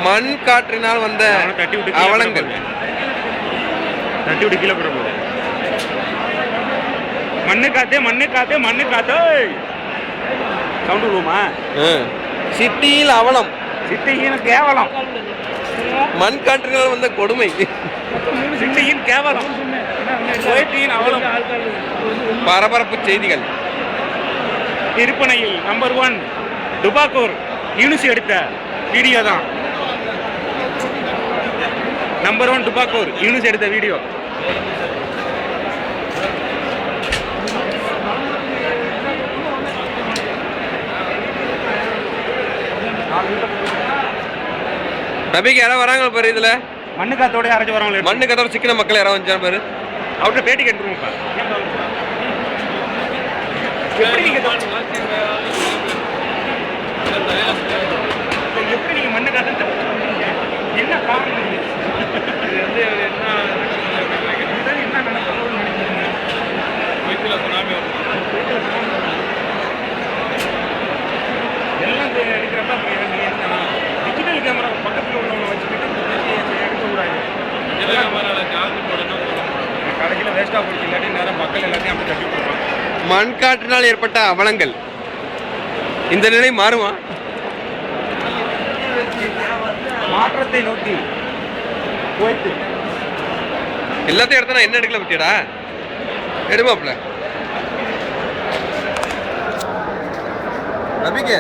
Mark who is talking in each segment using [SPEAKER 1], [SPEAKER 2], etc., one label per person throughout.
[SPEAKER 1] மண் காற்றினால் வந்த அவலங்கள்.
[SPEAKER 2] தட்டி விட்டு கீழே போட போகுது. மண்ணு காத்து மண்ணு காத்து மண்ணு காத்து சவுண்டு விடுவோமா?
[SPEAKER 1] சிட்டியில் அவலம்,
[SPEAKER 2] சிட்டியின் கேவலம்,
[SPEAKER 1] மண் காற்றினால் வந்த கொடுமை,
[SPEAKER 2] சிட்டியின் கேவலம், அவலம்,
[SPEAKER 1] பரபரப்பு செய்திகள்.
[SPEAKER 2] திருப்பனையில் நம்பர் 1 டுபாக்கூர் யூனிஸ் எடுத்த வீடியோ தான். நம்பர் 1 டுபாக்கூர் யூனிஸ் எடுத்த வீடியோ.
[SPEAKER 1] நபிக்கு யாராவது வராங்க பாரு. இதுல
[SPEAKER 2] மண்ணு காத்தோட அரைஞ்சு வரவங்க,
[SPEAKER 1] மண்ணு காத்தோட சிக்கன மக்கள் யாராவது வந்துச்சா பாரு.
[SPEAKER 2] அவர்கிட்ட பேட்டி கேட்டுருவோம்ப்பா. எப்படி நீங்க மண்ணு காத்து என்ன காரணம்? எல்லாம் எடுக்கிறப்ப டிஜிட்டல் கேமரா பக்கத்தில் உள்ளவங்க வச்சுக்கிட்டு எடுக்கக்கூடாது. கடைசியில் வேஸ்ட்டாக போச்சு. இல்லாட்டி நேரம் மக்கள் எல்லாத்தையும் அப்படி தட்டி கொடுப்பாங்க.
[SPEAKER 1] மண் காற்றினால் ஏற்பட்ட அவலங்கள். இந்த நிலை மாறுமா?
[SPEAKER 2] மாற்றத்தை நோக்கி போயிட்டு
[SPEAKER 1] எல்லாத்தையும் எடுத்தா நான் என்ன எடுக்கல பத்தியடா எடுமாப்ல நபிக்கு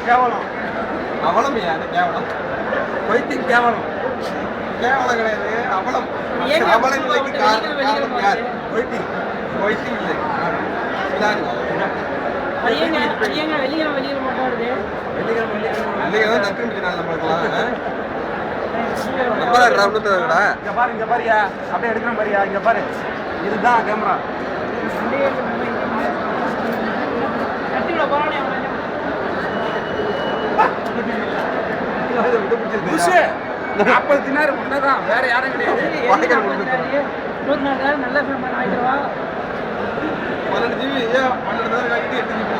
[SPEAKER 2] கேவலம்
[SPEAKER 1] அவலம் கேவலம்
[SPEAKER 2] வைத்தியம் கேவலம்
[SPEAKER 1] கேவலம் கிடையாது அவலம். அவல நிலைக்கு காரணம் யார்? வைத்தியம் வைத்தியம் இல்லை.
[SPEAKER 2] இங்க பாரியா, அப்படியே எடுக்கிறேன் பாரியா. இங்க பாரு, இதுதான் கேமரா. வேற யாரும் கிடையாது.
[SPEAKER 1] 12 GB 12 8 GB